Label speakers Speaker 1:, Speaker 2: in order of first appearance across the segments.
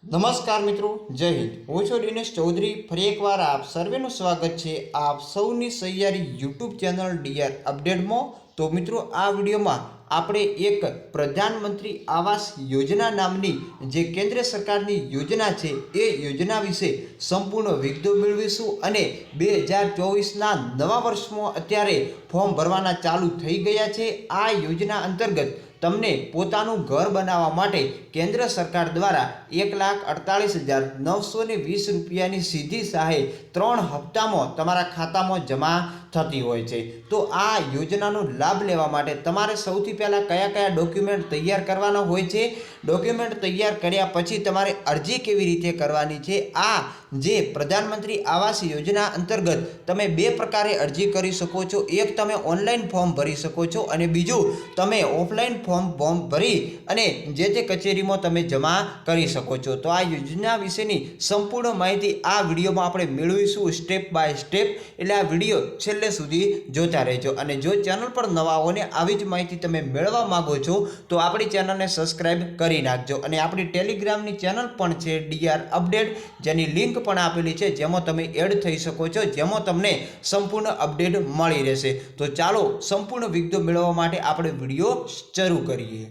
Speaker 1: નમસ્કાર મિત્રો, જય હિન્દ। હું છું દિનેશ ચૌધરી। ફરી એકવાર આપ સર્વેનું સ્વાગત છે આપ સૌની સહિયારી યુટ્યુબ ચેનલ ડીઆર અપડેટમાં। તો મિત્રો, આ વિડીયોમાં આપણે એક પ્રધાનમંત્રી આવાસ યોજના નામની જે કેન્દ્ર સરકારની યોજના છે એ યોજના વિશે સંપૂર્ણ વિગતો મેળવીશું। અને 2024ના નવા વર્ષમાં અત્યારે ફોર્મ ભરવાના ચાલુ થઈ ગયા છે। આ યોજના અંતર્ગત તમને પોતાનું ઘર બનાવવા માટે કેન્દ્ર સરકાર દ્વારા 1,48,920 રૂપિયાની સીધી સહાય 3 હપ્તામાં તમારા ખાતામાં જમા થતી હોય છે। તો આ યોજનાનો લાભ લેવા માટે તમારે સૌથી પહેલાં કયા કયા ડોક્યુમેન્ટ તૈયાર કરવાના હોય છે, ડોક્યુમેન્ટ તૈયાર કર્યા પછી તમારે અરજી કેવી રીતે કરવાની છે, આ જે પ્રધાનમંત્રી આવાસ યોજના અંતર્ગત તમે બે પ્રકારે અરજી કરી શકો છો। એક તમે ઓનલાઈન ફોર્મ ભરી શકો છો અને બીજું તમે ઓફલાઈન ફોર્મ ભરી અને જે તે કચેરીમાં તમે જમા કરી શકો છો। તો આ યોજના વિશેની સંપૂર્ણ માહિતી આ વિડીયોમાં આપણે મેળવીશું સ્ટેપ બાય સ્ટેપ, એટલે આ વિડીયો છેલ્લે સુધી જોતા રહેજો। અને જો ચેનલ પર નવા હો ને આવી જ માહિતી તમે મેળવવા માંગો છો તો આપણી ચેનલને સબસ્ક્રાઇબ કરી નાખજો। અને આપણી ટેલિગ્રામની ચેનલ પણ છે ડીઆર અપડેટ, જેની લિંક પણ આપેલી છે, જેમાં તમે એડ થઈ શકો છો, જેમાં તમને સંપૂર્ણ અપડેટ મળી રહેશે। તો ચાલો સંપૂર્ણ વિગતો મેળવવા માટે આપણે વિડીયો શરૂ કરીએ।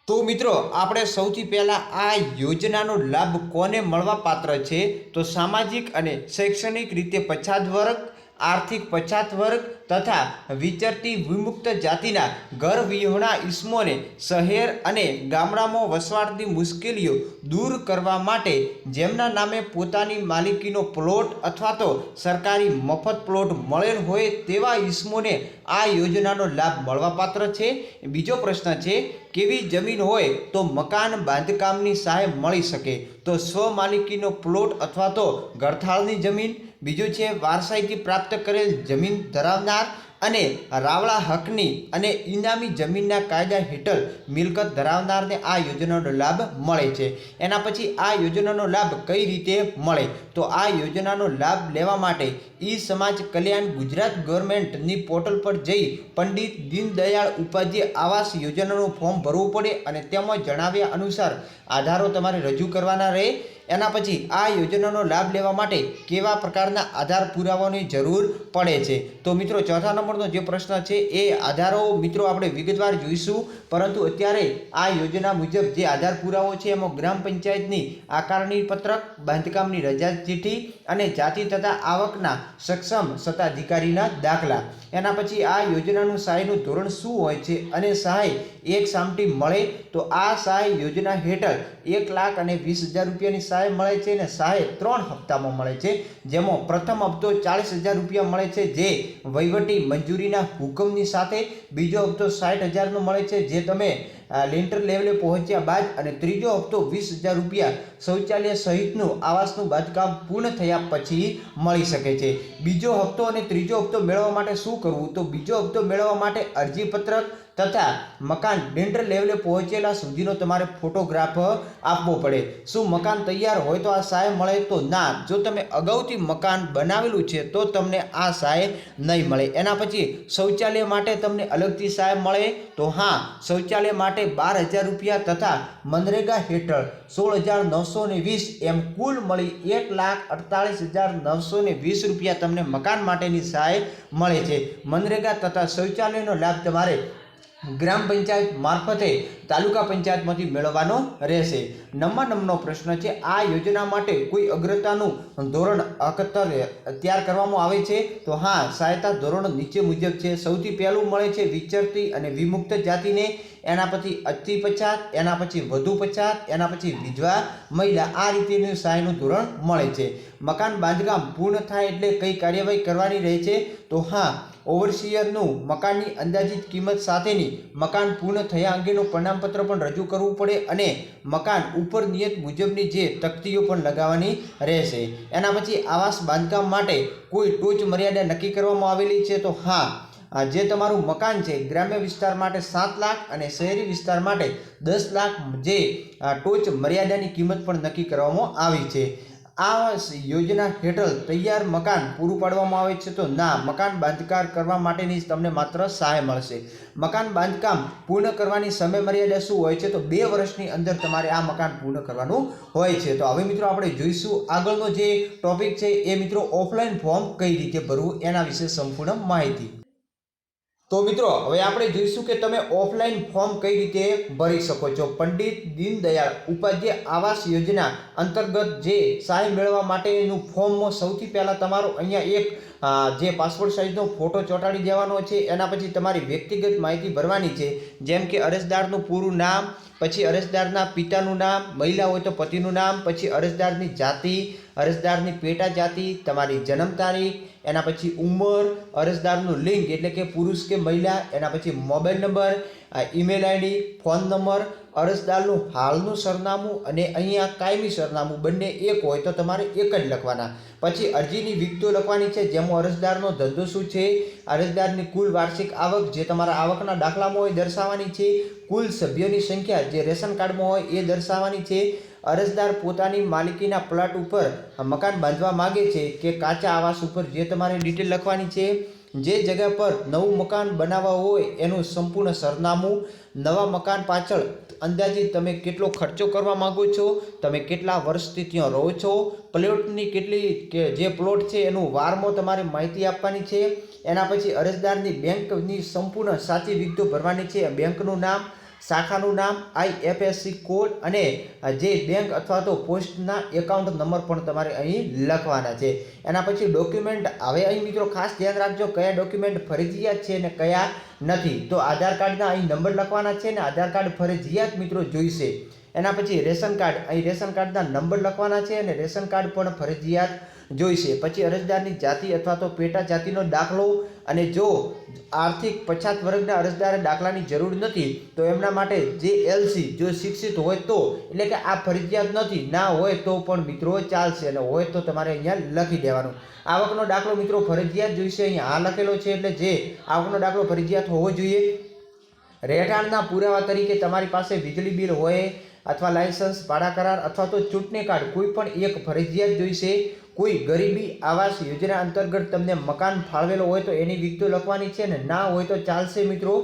Speaker 1: તો મિત્રો, આપણે સૌથી પહેલા આ યોજનાનો લાભ કોને મળવા પાત્ર છે? તો સામાજિક અને શૈક્ષણિક રીતે પછાત વર્ગ, આર્થિક પછાત વર્ગ તથા વિચરતી વિમુક્ત જાતિના ઘર વિહોણા ઈસમોને શહેર અને ગામડામાં વસવાટની મુશ્કેલીઓ દૂર કરવા માટે જેમના નામે પોતાની માલિકીનો પ્લોટ અથવા તો સરકારી મફત પ્લોટ મળેલ હોય તેવા ઈસમોને આ યોજનાનો લાભ મળવાપાત્ર છે। બીજો પ્રશ્ન છે, કેવી જમીન હોય તો મકાન બાંધકામની સહાય મળી શકે? તો સ્વમાલિકીનો પ્લોટ અથવા તો ગરથાળની જમીન। બીજું છે, વારસાઈથી પ્રાપ્ત કરેલ જમીન ધરાવનાર અને રાવળા હકની અને ઇનામી જમીનના કાયદા હેઠળ મિલકત ધરાવનારને આ યોજનાનો લાભ મળે છે। એના પછી આ યોજનાનો લાભ કઈ રીતે મળે? તો આ યોજનાનો લાભ લેવા માટે ઈ સમાજ કલ્યાણ ગુજરાત ગવર્મેન્ટની પોર્ટલ પર જઈ પંડિત દીનદયાળ ઉપાધ્યાય આવાસ યોજનાનું ફોર્મ ભરવું પડે અને તેમાં જણાવ્યા અનુસાર આધારો તમારે રજૂ કરવાના રહે। એના પછી આ યોજનાનો લાભ લેવા માટે કેવા પ્રકારના આધાર પુરાવાની જરૂર પડે છે? તો મિત્રો, ચોથા નંબરનો જે પ્રશ્ન છે એ આધારો મિત્રો આપણે વિગતવાર જોઈશું, પરંતુ અત્યારે આ યોજના મુજબ જે આધાર પુરાવો છે એમાં ગ્રામ પંચાયતની આકારણી પત્રક, બાંધકામની રજા ચીઠી અને જાતિ તથા આવકના સક્ષમ સત્તાધિકારીના દાખલા। એના પછી આ યોજનાનું સહાયનું ધોરણ શું હોય છે અને સહાય એક સામટી મળે? તો આ સહાય યોજના હેઠળ 1,20,000 રૂપિયાની સહાય મળે છે અને સહાય 3 હપ્તામાં મળે છે, જેમાં પ્રથમ હપ્તો 40,000 રૂપિયા મળે છે જે વહીવટી મંજૂરીના હુકમની સાથે, બીજો હપ્તો 60,000નો મળે છે જે તમે લેન્ટર લેવલે પહોંચ્યા બાદ, અને ત્રીજો હપ્તો 20,000 રૂપિયા શૌચાલય સહિતનું આવાસનું બાંધકામ પૂર્ણ થયા પછી મળી શકે છે। બીજો હપ્તો અને ત્રીજો હપ્તો મેળવવા માટે શું કરવું? તો બીજો હપ્તો મેળવવા માટે અરજી પત્રક તથા મકાન લેન્ટર લેવલે પહોંચેલા સુધીનો તમારે ફોટોગ્રાફ આપવો પડે। શું મકાન તૈયાર હોય તો આ સહાય મળે? તો ના, જો તમે અગાઉથી મકાન બનાવેલું છે તો તમને આ સહાય નહીં મળે। એના પછી શૌચાલય માટે તમને અલગથી સહાય મળે? તો હા, શૌચાલય માટે 12,000 રૂપિયા તથા મનરેગા હેઠળ 16,920 એમ કુલ મળી 1,48,920 રૂપિયા તમને મકાન માટેની સહાય મળે છે। મનરેગા તથા શૌચાલયનો લાભ તમારે ગ્રામ પંચાયત મારફતે તાલુકા પંચાયતમાંથી મેળવવાનો રહેશે। નંબરનો પ્રશ્ન છે, આ યોજના માટે કોઈ અગ્રતાનું ધોરણ તૈયાર કરવામાં આવે છે? તો હા, સહાયતા ધોરણ નીચે મુજબ છે। સૌથી પહેલું મળે છે વિચરતી અને વિમુક્ત જાતિને, એના પછી અતિ પછાત, એના પછી વધુ પછાત, એના પછી વિધવા મહિલા, આ રીતેનું સહાયનું ધોરણ મળે છે। મકાન બાંધકામ પૂર્ણ થાય એટલે કઈ કાર્યવાહી કરવાની રહે છે? તો હા, ઓવરસીયરનું મકાનની અંદાજિત કિંમત સાથેની મકાન પૂર્ણ થયા અંગેનું પ્રમાણપત્ર પણ રજૂ કરવું પડે અને મકાન ઉપર નિયત મુજબની જે તકતીઓ પણ લગાવવાની રહેશે। એના પછી આવાસ બાંધકામ માટે કોઈ ટોચ મર્યાદા નક્કી કરવામાં આવેલી છે? તો હા, જે તમારું મકાન છે ગ્રામ્ય વિસ્તાર માટે 7 લાખ અને શહેરી વિસ્તાર માટે 10 લાખ જે ટોચ મર્યાદાની કિંમત પણ નક્કી કરવામાં આવી છે। આ યોજના હેઠળ તૈયાર મકાન પૂરું પાડવામાં આવે છે? તો ના, મકાન બાંધકામ કરવા માટેની તમને માત્ર સહાય મળશે. મકાન બાંધકામ પૂર્ણ કરવાની સમય મર્યાદા શું હોય છે? તો 2 વર્ષની અંદર તમારે આ મકાન પૂર્ણ કરવાનું હોય છે. તો હવે મિત્રો આપણે જોઈશું આગળનો જે ટોપિક છે એ મિત્રો ઓફલાઈન ફોર્મ કઈ રીતે ભરવું એના વિશે સંપૂર્ણ માહિતી. તો મિત્રો હવે આપણે જોઈશું કે તમે ઓફલાઈન ફોર્મ કઈ રીતે ભરી શકો છો. પંડિત દીનદયાળ ઉપાધ્યાય આવાસ યોજના અંતર્ગત જે સહાય મેળવવા માટેનું ફોર્મ સૌથી પહેલાં તમારો અહીંયા એક જે પાસપોર્ટ સાઇઝનો ફોટો ચોંટાડી દેવાનો છે. એના પછી તમારી વ્યક્તિગત માહિતી ભરવાની છે, જેમ કે અરજદારનું પૂરું નામ, પછી અરજદારના પિતાનું નામ, મહિલા હોય તો પતિનું નામ, પછી અરજદારની જાતિ, અરજદારની પેટા જાતિ, તમારી જન્મ તારીખ, એના પછી ઉંમર, અરજદારનું લિંગ એટલે કે પુરુષ કે મહિલા, એના પછી mobile number, email ID, phone number, અરજદારનું હાલનું સરનામું અને અહીંયા કાયમી સરનામું બંને એક હોય તો તમારે એક જ લખવાના. પછી અરજીની વિગતો લખવાની છે, જેમાં અરજદારનો ધંધો શું છે, અરજદારની કુલ વાર્ષિક આવક જે તમારા આવકના દાખલામાં હોય દર્શાવવાની છે, કુલ સભ્યોની સંખ્યા જે રેશન કાર્ડમાં હોય એ દર્શાવવાની છે, અરજદાર પોતાની માલિકીના પ્લોટ ઉપર મકાન બાંધવા માગે છે કે કાચા આવાસ ઉપર જે તમારે ડિટેલ લખવાની છે, જે જગ્યા પર નવું મકાન બનાવવા હોય એનું સંપૂર્ણ સરનામું, નવા મકાન પાછળ અંદાજિત તમે કેટલો ખર્ચો કરવા માગો છો, તમે કેટલા વર્ષથી ત્યાં રહો છો, પ્લોટની કેટલી કે જે પ્લોટ છે એનું વારમાં તમારે માહિતી આપવાની છે. એના પછી અરજદારની બેંકની સંપૂર્ણ સાચી વિગતો ભરવાની છે, બેંકનું નામ, શાખાનું નામ, IFSC કોડ અને જે બેંક અથવા તો પોસ્ટના એકાઉન્ટ નંબર પણ તમારે અહીં લખવાના છે. એના પછી ડોક્યુમેન્ટ, હવે અહીં મિત્રો ખાસ ધ્યાન રાખજો કયા ડોક્યુમેન્ટ ફરજિયાત છે અને કયા નથી. તો આધાર કાર્ડના અહીં નંબર લખવાના છે ને આધાર કાર્ડ ફરજિયાત મિત્રો જોઈશે. એના પછી રેશન કાર્ડ, અહીં રેશન કાર્ડના નંબર લખવાના છે અને રેશન કાર્ડ પણ ફરજિયાત જોઈશે. પછી અરજદારની જાતિ અથવા તો પેટા જાતિનો દાખલો, અને જો આર્થિક પછાત વર્ગના અરજદારે દાખલાની જરૂર નથી તો એમના માટે જે LC જો શિક્ષિત હોય તો, એટલે કે આ ફરજિયાત નથી, ના હોય તો પણ મિત્રો ચાલશે, અને હોય તો તમારે અહીંયા લખી દેવાનું. આવકનો દાખલો મિત્રો ફરજિયાત જોઈશે, અહીંયા આ લખેલો છે એટલે જે આવકનો દાખલો ફરજિયાત હોવો જોઈએ. રહેઠાણના પુરાવા તરીકે તમારી પાસે વીજળી બિલ હોય અથવા લાયસન્સ, ભાડા કરાર અથવા તો ચૂંટણી કાર્ડ કોઈ પણ એક ફરજિયાત જોઈશે. કોઈ ગરીબી આવાસ યોજના અંતર્ગત તમને મકાન ફાળવેલો હોય તો એની વિગતો લખવાની છે, ને ના હોય તો ચાલશે મિત્રો.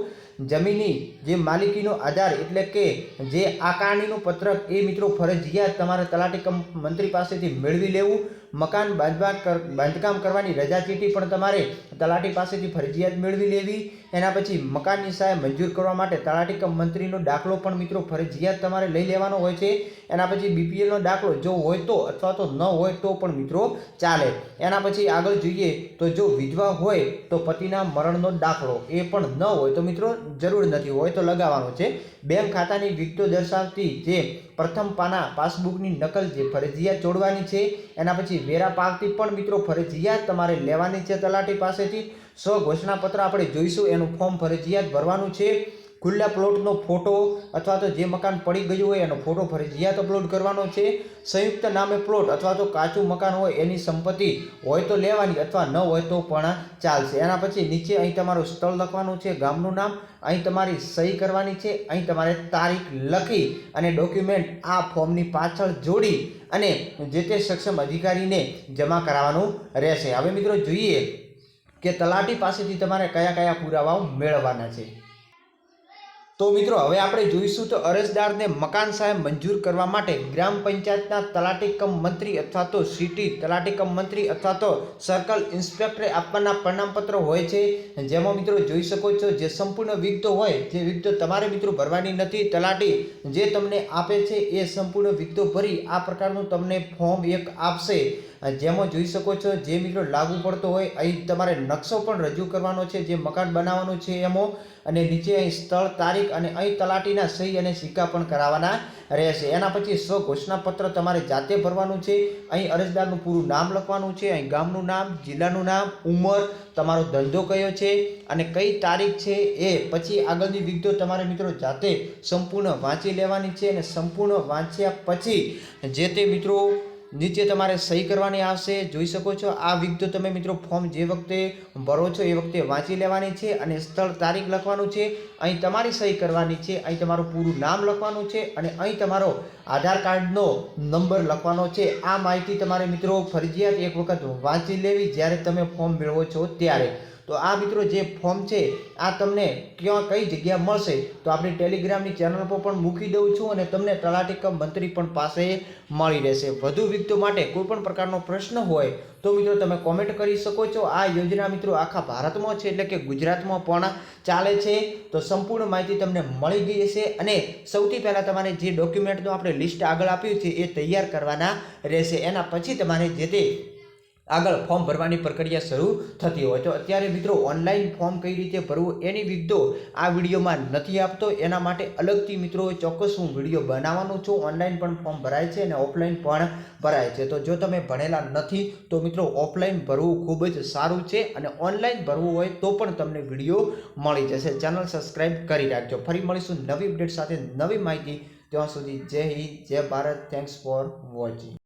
Speaker 1: જમીનની જે માલિકીનો આધાર એટલે કે જે આકારણીનું પત્રક એ મિત્રો ફરજિયાત તમારે તલાટી મંત્રી પાસેથી મેળવી લેવું. મકાન બાંધકામ કરવાની રજા ચીઠી પણ તમારે તલાટી પાસેથી ફરજિયાત મેળવી લેવી. એના પછી મકાનની સહાય મંજૂર કરવા માટે તલાટી મંત્રીનો દાખલો પણ મિત્રો ફરજિયાત તમારે લઈ લેવાનો હોય છે. એના પછી BPL નો દાખલો જો હોય તો, અથવા તો ન હોય તો પણ મિત્રો ચાલે. એના પછી આગળ જોઈએ તો જો વિધવા હોય તો પતિના મરણનો દાખલો, એ પણ ન હોય તો મિત્રો જરૂર નથી, હોય તો લગાવવાનો છે. બેંક ખાતાની વિગતો દર્શાવતી જે પ્રથમ પાના પાસબુકની નકલ જે ફરજિયાત જોડવાની છે. એના પછી વેરા પાવતી પણ મિત્રો ફરજિયાત તમારે લેવાની છે તલાટી પાસેથી. સ્વઘોષણાપત્ર આપણે જોઈશું, એનું ફોર્મ ફરજિયાત ભરવાનું છે. ખુલ્લા પ્લોટનો ફોટો અથવા તો જે મકાન પડી ગયું હોય એનો ફોટો ફરજિયાત અપલોડ કરવાનો છે. સંયુક્ત નામે પ્લોટ અથવા તો કાચું મકાન હોય એની સંપત્તિ હોય તો લેવાની, અથવા ન હોય તો પણ ચાલશે. એના પછી નીચે અહીં તમારું સ્થળ લખવાનું છે, ગામનું નામ, અહીં તમારી સહી કરવાની છે, અહીં તમારે તારીખ લખી અને ડોક્યુમેન્ટ આ ફોર્મની પાછળ જોડી અને જે તે સક્ષમ અધિકારીને જમા કરાવવાનું રહેશે. હવે મિત્રો જોઈએ કે તલાટી પાસેથી તમારે કયા કયા પુરાવાઓ મેળવવાના છે. તો મિત્રો હવે આપણે જોઈશું તો અરજદારને મકાન સહાય મંજૂર કરવા માટે ગ્રામ પંચાયતના તલાટી કમ મંત્રી અથવા તો સિટી તલાટી કમ મંત્રી અથવા તો સર્કલ ઇન્સ્પેક્ટરે આપવાના પ્રમાણપત્ર હોય છે, જેમાં મિત્રો જોઈ શકો છો જે સંપૂર્ણ વિગતો હોય, જે વિગતો તમારે મિત્રો ભરવાની નથી, તલાટી જે તમને આપે છે એ સંપૂર્ણ વિગતો ભરી આ પ્રકારનું તમને ફોર્મ એક આપશે, જેમાં જોઈ શકો છો જે મિત્રો લાગુ પડતો હોય અહીં તમારે નકશો પણ રજૂ કરવાનો છે જે મકાન બનાવવાનું છે એમાં, અને નીચે અહીં સ્થળ, તારીખ અને અહીં તલાટીના સહી અને સિક્કા પણ કરાવવાના રહેશે. એના પછી સ્વઘોષણાપત્ર તમારે જાતે ભરવાનું છે. અહીં અરજદારનું પૂરું નામ લખવાનું છે, અહીં ગામનું નામ, જિલ્લાનું નામ, ઉંમર, તમારો ધંધો કયો છે અને કઈ તારીખ છે એ પછી આગળની વિગતો તમારે મિત્રો જાતે સંપૂર્ણ વાંચી લેવાની છે. અને સંપૂર્ણ વાંચ્યા પછી જે તે મિત્રો નીચે તમારે સહી કરવાની આવશે, જોઈ શકો છો આ વિગતો તમે મિત્રો ફોર્મ જે વખતે ભરો છો એ વખતે વાંચી લેવાની છે અને સ્થળ તારીખ લખવાનું છે, અહીં તમારી સહી કરવાની છે, અહીં તમારું પૂરું નામ લખવાનું છે અને અહીં તમારો આધાર કાર્ડનો નંબર લખવાનો છે. આ માહિતી તમારે મિત્રો ફરજિયાત એક વખત વાંચી લેવી જ્યારે તમે ફોર્મ મેળવો છો ત્યારે. તો આ મિત્રો જે ફોર્મ છે આ તમને કઈ જગ્યા મળશે તો આપણી ટેલિગ્રામની ચેનલ પર પણ મૂકી દઉં છું અને તમને તલાટી કમ મંત્રી પણ પાસે મળી રહેશે. વધુ વિગતો માટે કોઈ પણ પ્રકારનો પ્રશ્ન હોય તો મિત્રો તમે કોમેન્ટ કરી શકો છો. આ યોજના મિત્રો આખા ભારતમાં છે એટલે કે ગુજરાતમાં પણ ચાલે છે. તો સંપૂર્ણ માહિતી તમને મળી ગઈ હશે અને સૌથી પહેલાં તમારે જે ડોક્યુમેન્ટનું આપણે લિસ્ટ આગળ આપ્યું છે એ તૈયાર કરવાના રહેશે. એના પછી તમારે જે તે આગળ ફોર્મ ભરવાની પ્રક્રિયા શરૂ થતી હોય. તો અત્યારે મિત્રો ઓનલાઈન ફોર્મ કઈ રીતે ભરવું એની વિગતો આ વિડીયોમાં નથી આપતો, એના માટે અલગથી મિત્રો ચોક્કસ હું વિડીયો બનાવવાનો છું. ઓનલાઈન પણ ફોર્મ ભરાય છે અને ઓફલાઈન પણ ભરાય છે. તો જો તમે ભણેલા નથી તો મિત્રો ઓફલાઈન ભરવું ખૂબ જ સારું છે અને ઓનલાઈન ભરવું હોય તો પણ તમને વિડીયો મળી જશે. ચેનલ સબસ્ક્રાઈબ કરી રાખજો. ફરી મળીશું નવી અપડેટ સાથે, નવી માહિતી. ત્યાં સુધી જય હિન્દ, જય ભારત. Thanks for watching.